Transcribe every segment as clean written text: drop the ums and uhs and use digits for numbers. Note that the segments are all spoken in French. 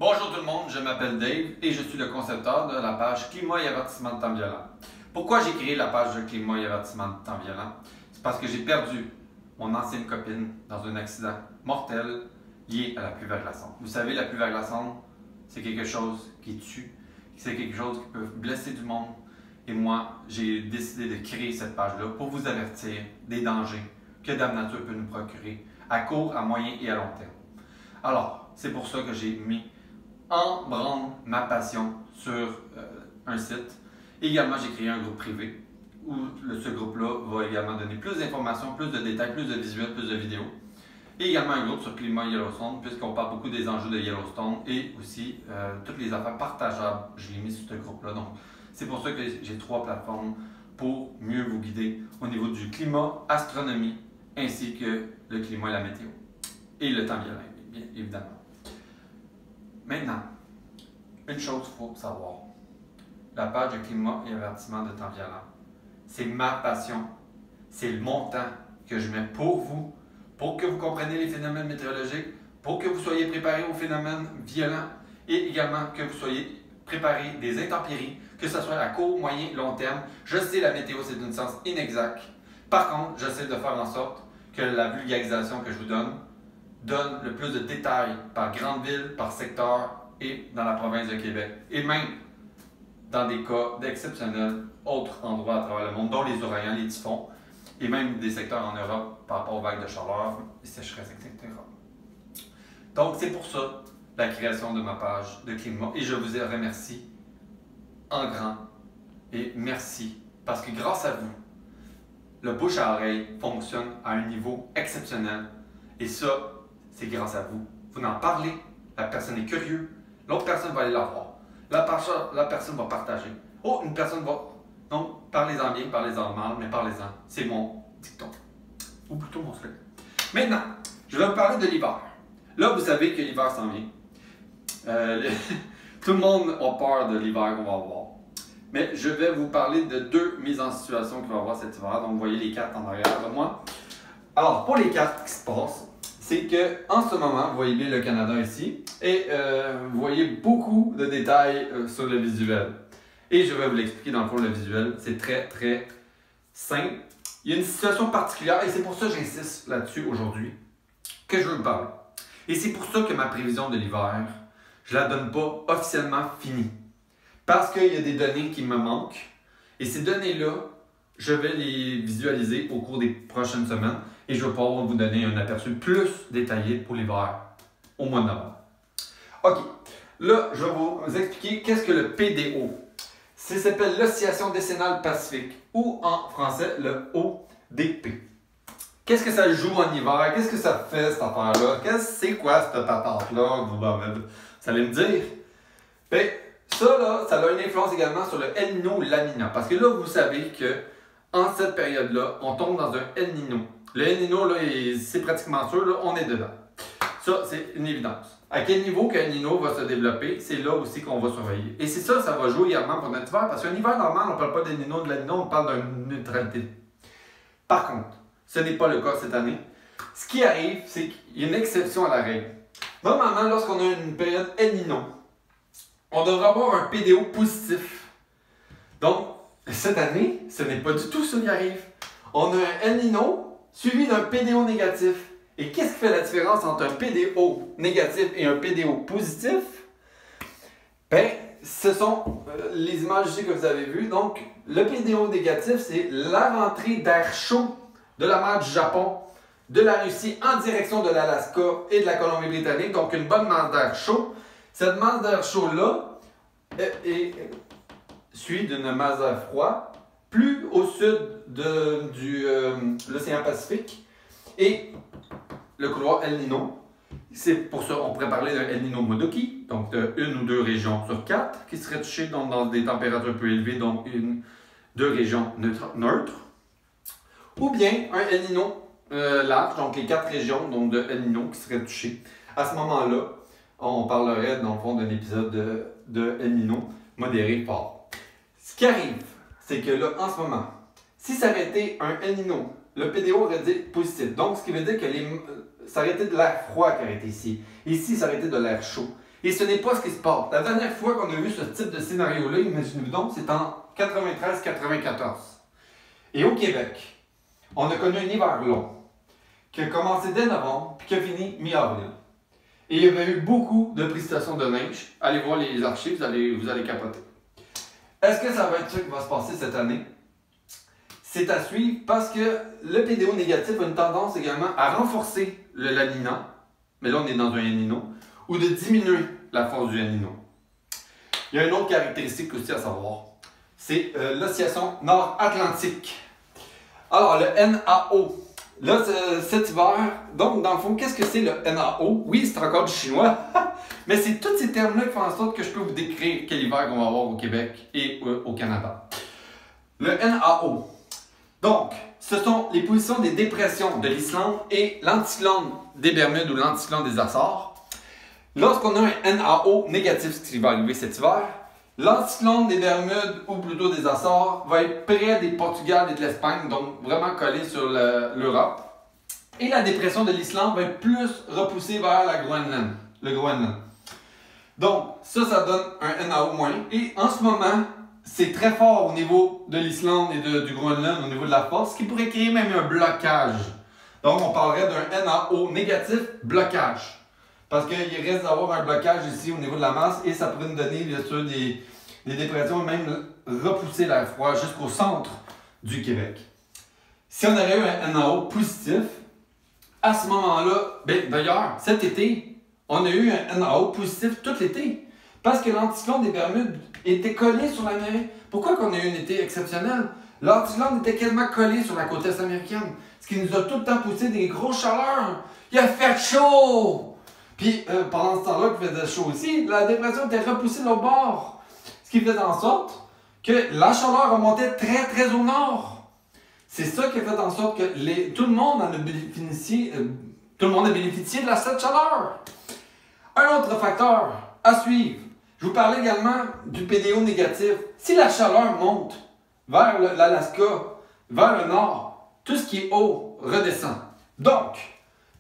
Bonjour tout le monde, je m'appelle Dave et je suis le concepteur de la page Climat et avertissement de temps violent. Pourquoi j'ai créé la page de Climat et avertissement de temps violent? C'est parce que j'ai perdu mon ancienne copine dans un accident mortel lié à la pluie verglaçante. Vous savez, la pluie verglaçante, c'est quelque chose qui tue, c'est quelque chose qui peut blesser du monde. Et moi, j'ai décidé de créer cette page-là pour vous avertir des dangers que Dame Nature peut nous procurer à court, à moyen et à long terme. Alors, c'est pour ça que j'ai mis en branle ma passion sur un site. Également, j'ai créé un groupe privé où ce groupe-là va également donner plus d'informations, plus de détails, plus de visuels, plus de vidéos. Et également un groupe sur Climat Yellowstone, puisqu'on parle beaucoup des enjeux de Yellowstone et aussi toutes les affaires partageables. Je l'ai mis sur ce groupe-là. Donc, c'est pour ça que j'ai 3 plateformes pour mieux vous guider au niveau du climat, astronomie, ainsi que le climat et la météo. Et le temps violent, bien évidemment. Maintenant, une chose qu'il faut savoir. La page de climat et avertissement de temps violent, c'est ma passion. C'est le montant que je mets pour vous, pour que vous compreniez les phénomènes météorologiques, pour que vous soyez préparés aux phénomènes violents et également que vous soyez préparés des intempéries, que ce soit à court, moyen, long terme. Je sais, la météo, c'est une science inexacte. Par contre, j'essaie de faire en sorte que la vulgarisation que je vous donne le plus de détails par grande ville, par secteur et dans la province de Québec. Et même dans des cas d'exceptionnels autres endroits à travers le monde, dont les ouragans, les typhons, et même des secteurs en Europe par rapport aux vagues de chaleur, les sécheresses, etc. Donc, c'est pour ça la création de ma page de climat. Et je vous en remercie en grand. Et merci, parce que grâce à vous, le bouche à oreille fonctionne à un niveau exceptionnel. Et ça, c'est grâce à vous. Vous en parlez, la personne est curieuse, l'autre personne va aller la voir. La personne va partager. Oh, une personne va... Donc, parlez-en bien, parlez-en mal, mais parlez-en. C'est mon dicton. Ou plutôt mon slogan. Maintenant, je vais vous parler de l'hiver. Là, vous savez que l'hiver s'en vient. Tout le monde a peur de l'hiver qu'on va avoir. Mais je vais vous parler de 2 mises en situation qu'il va y avoir cet hiver. Donc, vous voyez les cartes en arrière de moi. Alors, pour les cartes qui se passent, c'est qu'en ce moment, vous voyez bien le Canada ici, et vous voyez beaucoup de détails sur le visuel. Et je vais vous l'expliquer dans le fond, le visuel, c'est très très simple. Il y a une situation particulière, et c'est pour ça que j'insiste là-dessus aujourd'hui, que je veux vous parler. Et c'est pour ça que ma prévision de l'hiver, je ne la donne pas officiellement finie. Parce qu'il y a des données qui me manquent, et ces données-là, je vais les visualiser au cours des prochaines semaines et je vais pouvoir vous donner un aperçu plus détaillé pour l'hiver au mois de novembre. OK. Là, je vais vous expliquer qu'est-ce que le PDO. Ça s'appelle l'Oscillation décennale pacifique ou en français le ODP. Qu'est-ce que ça joue en hiver? Qu'est-ce que ça fait cette affaire-là? C'est quoi cette patente-là? Vous allez me dire. Bien, ça, là, ça a une influence également sur le El Niño ou La Niña. Parce que là, vous savez que en cette période-là, on tombe dans un El Niño. Le El Niño, c'est pratiquement sûr, là, on est dedans. Ça, c'est une évidence. À quel niveau qu'un El Niño va se développer, c'est là aussi qu'on va surveiller. Et c'est ça, ça va jouer également pour notre hiver, parce qu'un hiver normal, on ne parle pas d'El Niño, de La Niña, on parle d'une neutralité. Par contre, ce n'est pas le cas cette année. Ce qui arrive, c'est qu'il y a une exception à la règle. Normalement, lorsqu'on a une période El Niño, on devrait avoir un PDO positif. Donc, cette année, ce n'est pas du tout ça qui arrive. On a un El Niño suivi d'un PDO négatif. Et qu'est-ce qui fait la différence entre un PDO négatif et un PDO positif? Bien, ce sont les images ici que vous avez vues. Donc, le PDO négatif, c'est la rentrée d'air chaud de la mer du Japon, de la Russie en direction de l'Alaska et de la Colombie-Britannique. Donc, une bonne masse d'air chaud. Cette masse d'air chaud-là est suit d'une masse d'air froid, plus au sud de l'océan Pacifique. Et le couloir El Niño, c'est pour ça qu'on pourrait parler d'un El Niño Modoki, donc de 1 ou 2 régions sur 4 qui seraient touchées dans des températures peu élevées, donc 2 régions neutres. Ou bien un El Niño large, donc les 4 régions donc de El Niño qui seraient touchées. À ce moment-là, on parlerait dans le fond d'un épisode de El Niño modéré fort. Ce qui arrive, c'est que là, en ce moment, si ça aurait été un El Niño, le PDO aurait dit positif. Donc, ce qui veut dire que ça aurait été de l'air froid qui aurait été ici. Ici, ça aurait été de l'air chaud. Et ce n'est pas ce qui se passe. La dernière fois qu'on a vu ce type de scénario-là, imaginez-vous donc, c'est en 93-94. Et au Québec, on a connu un hiver long, qui a commencé dès novembre, puis qui a fini mi-avril. Et il y avait eu beaucoup de précipitations de neige. Allez voir les archives, vous allez capoter. Est-ce que ça va être ça qui va se passer cette année? C'est à suivre parce que le PDO négatif a une tendance également à renforcer le La Nina, mais là on est dans un El Niño, ou de diminuer la force du El Niño. Il y a une autre caractéristique aussi à savoir, c'est l'oscillation nord-atlantique. Alors le NAO, là cet hiver, donc dans le fond, qu'est-ce que c'est le NAO? Oui, c'est encore du chinois, mais c'est tous ces termes-là qui font en sorte que je peux vous décrire quel hiver on va avoir au Québec et au Canada. Le NAO. Donc, ce sont les positions des dépressions de l'Islande et l'anticyclone des Bermudes ou l'anticyclone des Açores. Lorsqu'on a un NAO négatif, ce qui va arriver cet hiver, l'anticyclone des Bermudes ou plutôt des Açores va être près des Portugal et de l'Espagne, donc vraiment collé sur l'Europe. Et la dépression de l'Islande va être plus repoussée vers le Groenland. Donc, ça donne un NAO moins. Et en ce moment, c'est très fort au niveau de l'Islande et du Groenland, au niveau de la force, ce qui pourrait créer même un blocage. Donc, on parlerait d'un NAO négatif blocage. Parce qu'il risque d'avoir un blocage ici au niveau de la masse et ça pourrait nous donner, bien sûr, des dépressions, même repousser l'air froid jusqu'au centre du Québec. Si on aurait eu un NAO positif, à ce moment-là, d'ailleurs, cet été, on a eu un NAO positif tout l'été. Parce que l'anticyclone des Bermudes était collé sur la mer. Pourquoi qu'on a eu un été exceptionnel? L'anticyclone était quasiment collé sur la côte est américaine. Ce qui nous a tout le temps poussé des grosses chaleurs. Il a fait chaud! Puis pendant ce temps-là qu'il faisait chaud aussi, la dépression était repoussée de l'autre bord. Ce qui faisait en sorte que la chaleur remontait très très au nord. C'est ça qui a fait en sorte que tout le monde a bénéficié de cette chaleur. Un autre facteur à suivre. Je vous parlais également du PDO négatif. Si la chaleur monte vers l'Alaska, vers le nord, tout ce qui est haut redescend. Donc,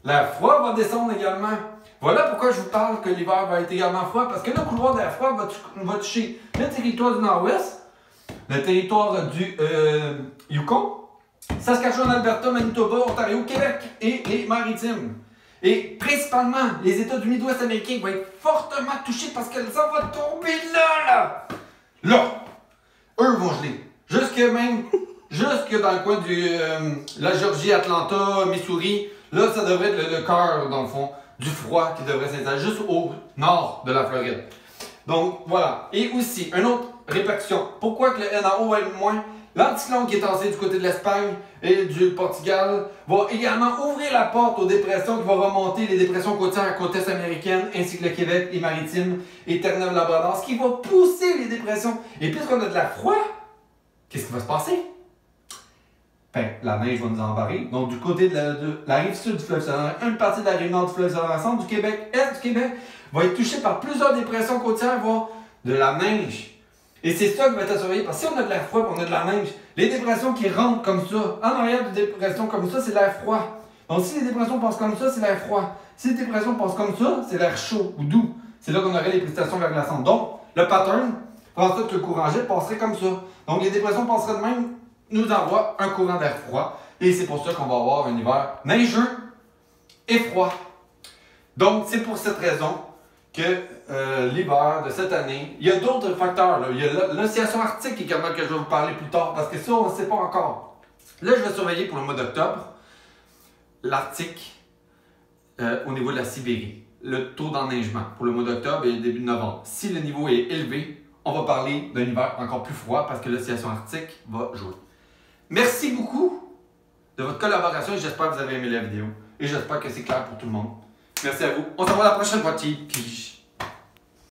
l'air froid va descendre également. Voilà pourquoi je vous parle que l'hiver va être également froid, parce que le couloir d'air froid va toucher le territoire du nord-ouest, le territoire du Yukon, Saskatchewan, Alberta, Manitoba, Ontario, Québec et les maritimes. Et principalement, les États du Midwest américain vont être fortement touchés parce que ça va tomber là. Là, eux vont geler. Jusque dans le coin de la Géorgie, Atlanta, Missouri, là, ça devrait être le cœur, dans le fond, du froid qui devrait s'installer juste au nord de la Floride. Donc, voilà. Et aussi, une autre répercussion. Pourquoi que le NAO va être moins? L'anticyclone qui est tassé du côté de l'Espagne et du Portugal va également ouvrir la porte aux dépressions qui vont remonter les dépressions côtières à côte est américaine ainsi que le Québec, les maritimes et Terre-Neuve-Labrador, ce qui va pousser les dépressions. Et puisqu'on a de l'air froid, qu'est-ce qui va se passer? Ben, la neige va nous embarrer. Donc, du côté de la rive sud du fleuve Saint-Laurent, une partie de la rive nord du fleuve Saint-Laurent, centre du Québec, est du Québec, va être touchée par plusieurs dépressions côtières, voire de la neige. Et c'est ça qui va être à surveiller, parce que si on a de l'air froid et on a de la neige, les dépressions qui rentrent comme ça, en arrière de dépressions comme ça, c'est l'air froid. Donc si les dépressions passent comme ça, c'est l'air froid. Si les dépressions passent comme ça, c'est l'air chaud ou doux. C'est là qu'on aurait les précipitations verglaçantes. Donc, le pattern, pour en sorte que le courant jet passerait comme ça. Donc les dépressions passeraient de même, nous envoient un courant d'air froid. Et c'est pour ça qu'on va avoir un hiver neigeux et froid. Donc, c'est pour cette raison que l'hiver de cette année, il y a d'autres facteurs. Là. Il y a l'oscillation arctique également que je vais vous parler plus tard, parce que ça, on ne sait pas encore. Là, je vais surveiller pour le mois d'octobre l'Arctique au niveau de la Sibérie. Le taux d'enneigement pour le mois d'octobre et le début de novembre. Si le niveau est élevé, on va parler d'un hiver encore plus froid parce que l'oscillation arctique va jouer. Merci beaucoup de votre collaboration et j'espère que vous avez aimé la vidéo. Et j'espère que c'est clair pour tout le monde. Merci à vous. On se revoit la prochaine fois.